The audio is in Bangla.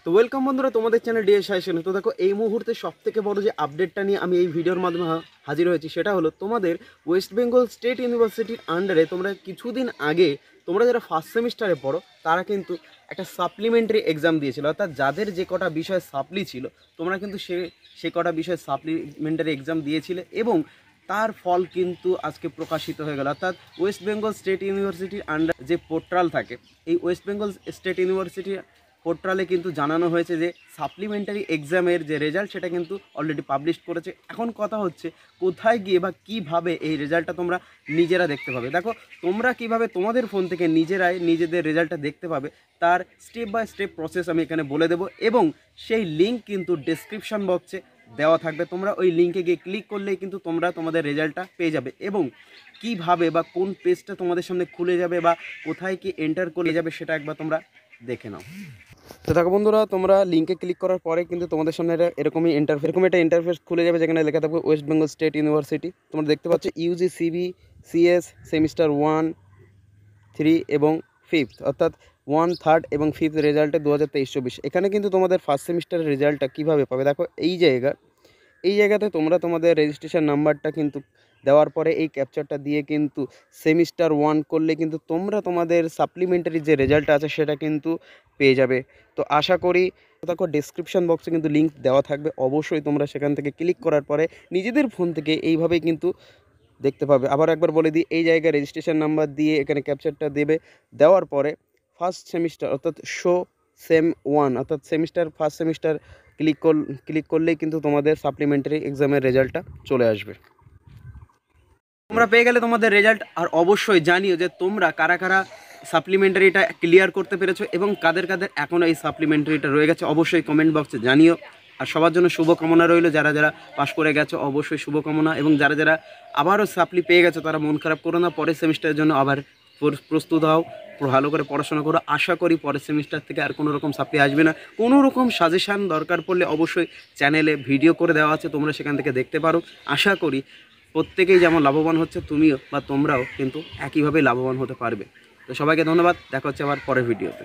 তো ওয়েলকাম বন্ধুরা তোমাদের চ্যানেল ডিএস সাজেশন। তো দেখো এই মুহূর্তে সবথেকে বড় যে আপডেটটা নিয়ে আমি এই ভিডিওর মাধ্যমে হাজির হয়েছি সেটা হলো তোমাদের ওয়েস্ট বেঙ্গল স্টেট ইউনিভার্সিটির আন্ডারে তোমরা কিছুদিন আগে তোমরা যারা ফার্স্ট সেমিস্টারে পড়ো তারা কিন্তু একটা সাপ্লিমেন্টারি এক্সাম দিয়েছিল, অর্থাৎ যাদের যে কটা বিষয় সাপ্লি ছিল তোমরা কিন্তু সে কটা বিষয় সাপ্লিমেন্টারি এক্সাম দিয়েছিলে এবং তার ফল কিন্তু আজকে প্রকাশিত হয়ে গেল। অর্থাৎ ওয়েস্ট বেঙ্গল স্টেট ইউনিভার্সিটির আন্ডার যে পোর্টাল থাকে, এই ওয়েস্ট বেঙ্গল স্টেট ইউনিভার্সিটির পোর্টালে কিন্তু জানানো হয়েছে যে সাপ্লিমেন্টারি এক্সামের যে রেজাল্ট সেটা কিন্তু অলরেডি পাবলিশ করেছে। এখন কথা হচ্ছে কোথায় গিয়ে বা কীভাবে এই রেজাল্টটা তোমরা নিজেরা দেখতে পাবে। দেখো তোমরা কিভাবে তোমাদের ফোন থেকে নিজেরাই নিজেদের রেজাল্টটা দেখতে পাবে তার স্টেপ বাই স্টেপ প্রসেস আমি এখানে বলে দেবো এবং সেই লিঙ্ক কিন্তু ডেসক্রিপশন বক্সে দেওয়া থাকবে। তোমরা ওই লিঙ্কে গিয়ে ক্লিক করলেই কিন্তু তোমরা তোমাদের রেজাল্টটা পেয়ে যাবে এবং কিভাবে বা কোন পেজটা তোমাদের সামনে খুলে যাবে বা কোথায় কি এন্টার করে যাবে সেটা একবার তোমরা দেখে নাও। তো দেখো বন্ধুরা, তোমরা লিঙ্কে ক্লিক করার পরে কিন্তু তোমাদের সামনে এরকম একটা ইন্টারফেস খুলে যাবে যেখানে লেখা থাকবে ওয়েস্ট বেঙ্গল স্টেট ইউনিভার্সিটি। তোমরা দেখতে পাচ্ছ ইউজি সিবি সিএস সেমিস্টার 1, 3 এবং 5, অর্থাৎ 1, 3 এবং 5 রেজাল্টে 2023-24। এখানে কিন্তু তোমাদের ফার্স্ট সেমিস্টারের রেজাল্টটা কীভাবে পাবে দেখো এই জায়গাতে তোমরা তোমাদের রেজিস্ট্রেশন নাম্বারটা কিন্তু দেওয়ার পরে এই ক্যাপচারটা দিয়ে কিন্তু সেমিস্টার 1 করলে কিন্তু তোমরা তোমাদের সাপ্লিমেন্টারি যে রেজাল্টটা আছে সেটা কিন্তু পেয়ে যাবে। তো আশা করি দেখো ডেসক্রিপশন বক্সে কিন্তু লিঙ্ক দেওয়া থাকবে, অবশ্যই তোমরা সেখান থেকে ক্লিক করার পরে নিজেদের ফোন থেকে এইভাবেই কিন্তু দেখতে পাবে। আবার একবার বলে দিই, এই জায়গায় রেজিস্ট্রেশন নাম্বার দিয়ে এখানে ক্যাপচারটা দেবে, দেওয়ার পরে ফার্স্ট সেমিস্টার অর্থাৎ সেম 1 অর্থাৎ ফার্স্ট সেমিস্টার ক্লিক করলেই কিন্তু তোমাদের সাপ্লিমেন্টারি এক্সামের রেজাল্টটা চলে আসবে। তোমরা পেয়ে গেলে তোমাদের রেজাল্ট। আর অবশ্যই জানিও যে তোমরা কারা কারা সাপ্লিমেন্টারিটা ক্লিয়ার করতে পেরেছো এবং কাদের কাদের এখনও এই সাপ্লিমেন্টারিটা রয়ে গেছে, অবশ্যই কমেন্ট বক্সে জানিও। আর সবার জন্য শুভকামনা রইল, যারা যারা পাশ করে গেছো অবশ্যই শুভকামনা, এবং যারা যারা আবারও সাপ্লি পেয়ে গেছো তারা মন খারাপ করো না, পরের সেমিস্টারের জন্য আবার প্রস্তুত হও, ভালো করে পড়াশোনা করো। আশা করি পরের সেমিস্টার থেকে আর কোনো রকম সাপ্লি আসবে না। কোনো রকম সাজেশান দরকার পড়লে অবশ্যই চ্যানেলে ভিডিও করে দেওয়া আছে, তোমরা সেখান থেকে দেখতে পারো। আশা করি প্রত্যেকেই যেমন লাভবান হচ্ছে তুমিও বা তোমরাও কিন্তু একইভাবে লাভবান হতে পারবে। তো সবাইকে ধন্যবাদ, দেখা হচ্ছে আবার পরের ভিডিওতে।